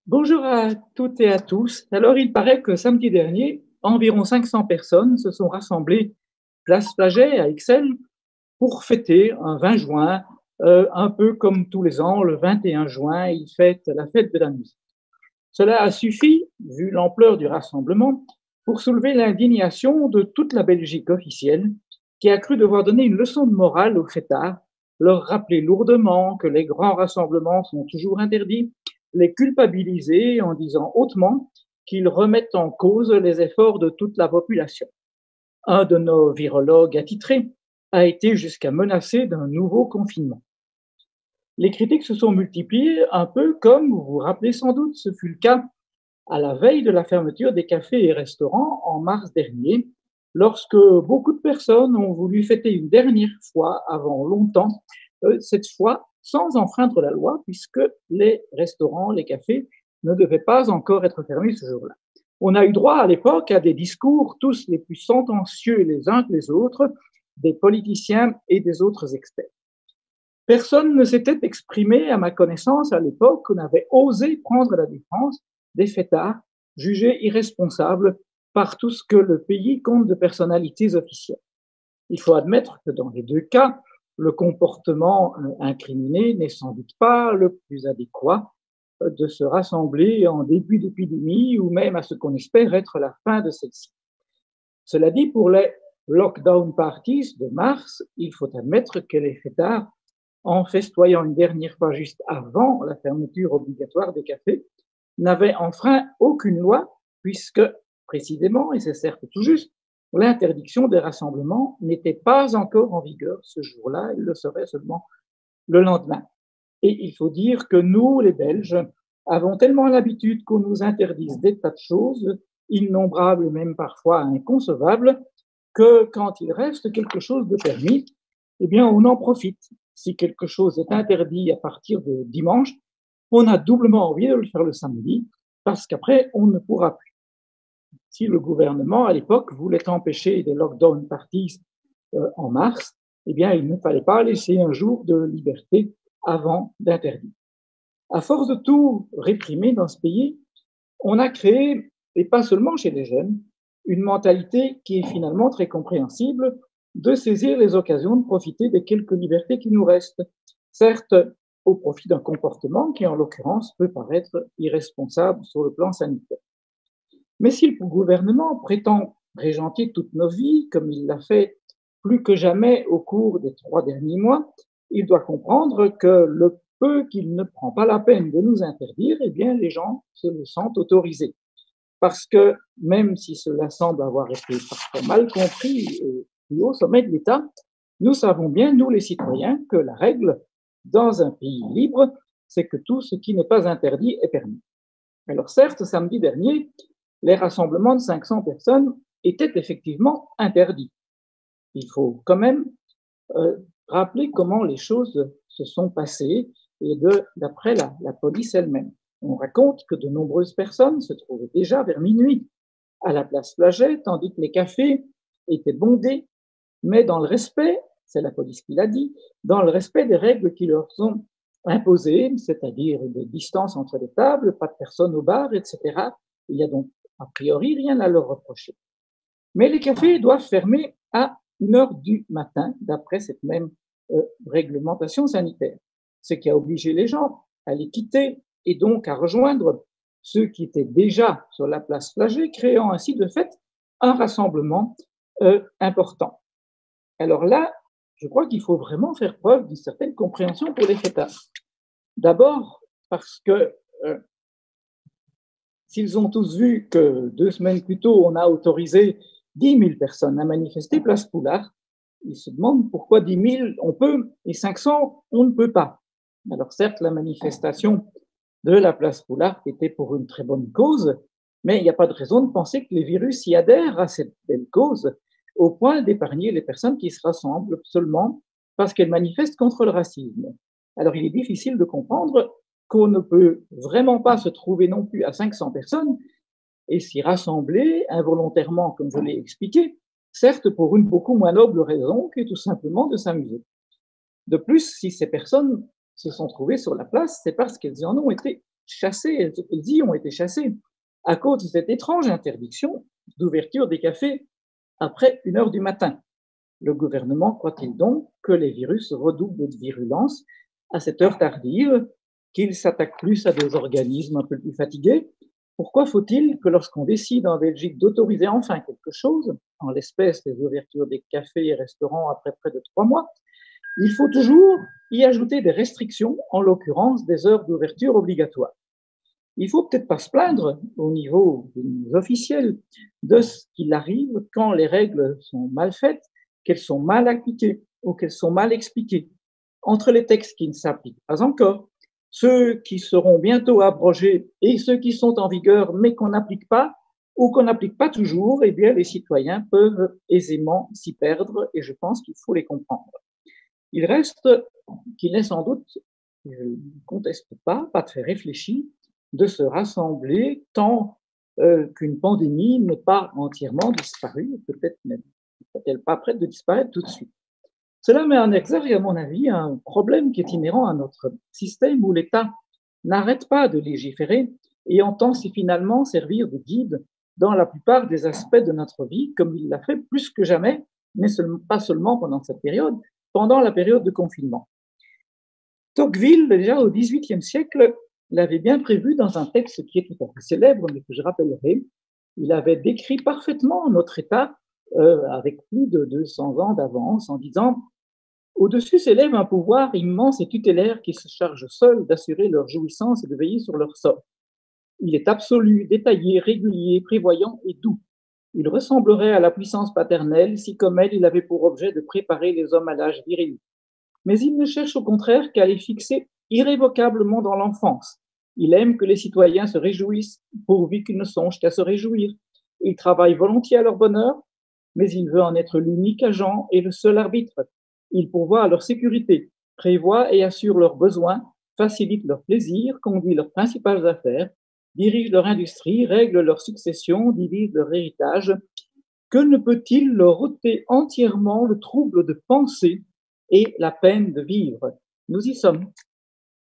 Bonjour à toutes et à tous. Alors, il paraît que samedi dernier, environ 500 personnes se sont rassemblées place Flaget à Ixelles pour fêter un 20 juin, un peu comme tous les ans, le 21 juin, ils fêtent la fête de la musique. Cela a suffi, vu l'ampleur du rassemblement, pour soulever l'indignation de toute la Belgique officielle, qui a cru devoir donner une leçon de morale aux fêtards, leur rappeler lourdement que les grands rassemblements sont toujours interdits, les culpabiliser en disant hautement qu'ils remettent en cause les efforts de toute la population. Un de nos virologues attitrés a été jusqu'à menacer d'un nouveau confinement. Les critiques se sont multipliées, un peu comme vous vous rappelez sans doute, ce fut le cas à la veille de la fermeture des cafés et restaurants en mars dernier, lorsque beaucoup de personnes ont voulu fêter une dernière fois avant longtemps, cette fois sans enfreindre la loi, puisque les restaurants, les cafés ne devaient pas encore être fermés ce jour-là. On a eu droit à l'époque à des discours tous les plus sentencieux les uns que les autres, des politiciens et des autres experts. Personne ne s'était exprimé, à ma connaissance, à l'époque, qu'on avait osé prendre la défense des fêtards jugés irresponsables par tout ce que le pays compte de personnalités officielles. Il faut admettre que dans les deux cas, le comportement incriminé n'est sans doute pas le plus adéquat de se rassembler en début d'épidémie ou même à ce qu'on espère être la fin de celle-ci. Cela dit, pour les lockdown parties de mars, il faut admettre que les fêtards, en festoyant une dernière fois juste avant la fermeture obligatoire des cafés, n'avaient enfreint aucune loi, puisque, précisément, et c'est certes tout juste, l'interdiction des rassemblements n'était pas encore en vigueur ce jour-là, elle le serait seulement le lendemain. Et il faut dire que nous, les Belges, avons tellement l'habitude qu'on nous interdise des tas de choses, innombrables, même parfois inconcevables, que quand il reste quelque chose de permis, eh bien, on en profite. Si quelque chose est interdit à partir de dimanche, on a doublement envie de le faire le samedi, parce qu'après, on ne pourra plus. Si le gouvernement, à l'époque, voulait empêcher des lockdown parties en mars, eh bien, il ne fallait pas laisser un jour de liberté avant d'interdire. À force de tout réprimer dans ce pays, on a créé, et pas seulement chez les jeunes, une mentalité qui est finalement très compréhensible de saisir les occasions de profiter des quelques libertés qui nous restent. Certes, au profit d'un comportement qui, en l'occurrence, peut paraître irresponsable sur le plan sanitaire. Mais si le gouvernement prétend régenter toutes nos vies, comme il l'a fait plus que jamais au cours des 3 derniers mois, il doit comprendre que le peu qu'il ne prend pas la peine de nous interdire, eh bien, les gens se le sentent autorisés. Parce que même si cela semble avoir été parfois mal compris au sommet de l'État, nous savons bien, nous les citoyens, que la règle dans un pays libre, c'est que tout ce qui n'est pas interdit est permis. Alors certes, samedi dernier, les rassemblements de 500 personnes étaient effectivement interdits. Il faut quand même rappeler comment les choses se sont passées et d'après la police elle-même. On raconte que de nombreuses personnes se trouvaient déjà vers minuit à la place Flaget, tandis que les cafés étaient bondés, mais dans le respect, c'est la police qui l'a dit, dans le respect des règles qui leur sont imposées, c'est-à-dire des distances entre les tables, pas de personnes au bar, etc. Il n'y a donc a priori rien à leur reprocher. Mais les cafés doivent fermer à 1 heure du matin, d'après cette même réglementation sanitaire, ce qui a obligé les gens à les quitter et donc à rejoindre ceux qui étaient déjà sur la place Flaget, créant ainsi de fait un rassemblement important. Alors là, je crois qu'il faut vraiment faire preuve d'une certaine compréhension pour les fêtards. D'abord parce que s'ils ont tous vu que 2 semaines plus tôt, on a autorisé 10 000 personnes à manifester place Poulard, ils se demandent pourquoi 10 000 on peut et 500 on ne peut pas. Alors certes, la manifestation de la place Poulard était pour une très bonne cause, mais il n'y a pas de raison de penser que les virus y adhèrent à cette belle cause au point d'épargner les personnes qui se rassemblent seulement parce qu'elles manifestent contre le racisme. Alors il est difficile de comprendre qu'on ne peut vraiment pas se trouver non plus à 500 personnes et s'y rassembler involontairement, comme je l'ai expliqué, certes pour une beaucoup moins noble raison que tout simplement de s'amuser. De plus, si ces personnes se sont trouvées sur la place, c'est parce qu'elles y en ont été chassées, elles y ont été chassées à cause de cette étrange interdiction d'ouverture des cafés après 1 heure du matin. Le gouvernement croit-il donc que les virus redoublent de virulence à cette heure tardive, qu'ils s'attaquent plus à des organismes un peu plus fatigués? Pourquoi faut-il que lorsqu'on décide en Belgique d'autoriser enfin quelque chose, en l'espèce les ouvertures des cafés et restaurants après près de 3 mois, il faut toujours y ajouter des restrictions, en l'occurrence des heures d'ouverture obligatoires? Il ne faut peut-être pas se plaindre au niveau des officiels de ce qu'il arrive quand les règles sont mal faites, qu'elles sont mal appliquées ou qu'elles sont mal expliquées. Entre les textes qui ne s'appliquent pas encore, ceux qui seront bientôt abrogés et ceux qui sont en vigueur mais qu'on n'applique pas ou qu'on n'applique pas toujours, eh bien, les citoyens peuvent aisément s'y perdre et je pense qu'il faut les comprendre. Il reste qu'il n'est sans doute, je ne conteste pas de faire réfléchir, de se rassembler tant qu'une pandémie n'est pas entièrement disparue, peut-être n'est-elle pas prête de disparaître tout de suite. Cela met en exergue, à mon avis, un problème qui est inhérent à notre système où l'État n'arrête pas de légiférer et entend finalement servir de guide dans la plupart des aspects de notre vie, comme il l'a fait plus que jamais, mais pas seulement pendant cette période, pendant la période de confinement. Tocqueville, déjà au XVIIIe siècle, l'avait bien prévu dans un texte qui est tout à fait célèbre, mais que je rappellerai. Il avait décrit parfaitement notre État avec plus de 200 ans d'avance en disant « Au-dessus s'élève un pouvoir immense et tutélaire qui se charge seul d'assurer leur jouissance et de veiller sur leur sort. Il est absolu, détaillé, régulier, prévoyant et doux. Il ressemblerait à la puissance paternelle si, comme elle, il avait pour objet de préparer les hommes à l'âge viril. Mais il ne cherche au contraire qu'à les fixer irrévocablement dans l'enfance. Il aime que les citoyens se réjouissent, pourvu qu'ils ne songent qu'à se réjouir. Il travaille volontiers à leur bonheur, mais il veut en être l'unique agent et le seul arbitre. Il pourvoit à leur sécurité, prévoit et assure leurs besoins, facilite leurs plaisirs, conduit leurs principales affaires, dirige leur industrie, règle leur succession, divise leur héritage. Que ne peut-il leur ôter entièrement le trouble de penser et la peine de vivre? Nous y sommes.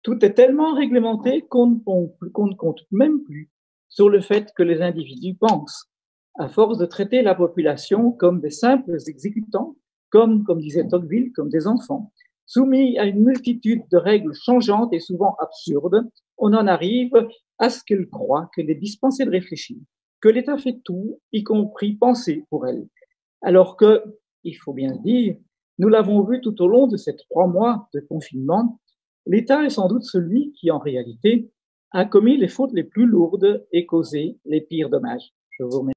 Tout est tellement réglementé qu'on ne compte même plus sur le fait que les individus pensent. À force de traiter la population comme des simples exécutants, comme disait Tocqueville, comme des enfants, soumis à une multitude de règles changeantes et souvent absurdes, on en arrive à ce qu'elle croit qu'elle est dispensée de réfléchir, que l'État fait tout, y compris penser pour elle. Alors que, il faut bien le dire, nous l'avons vu tout au long de ces 3 mois de confinement, l'État est sans doute celui qui, en réalité, a commis les fautes les plus lourdes et causé les pires dommages. Je vous remercie.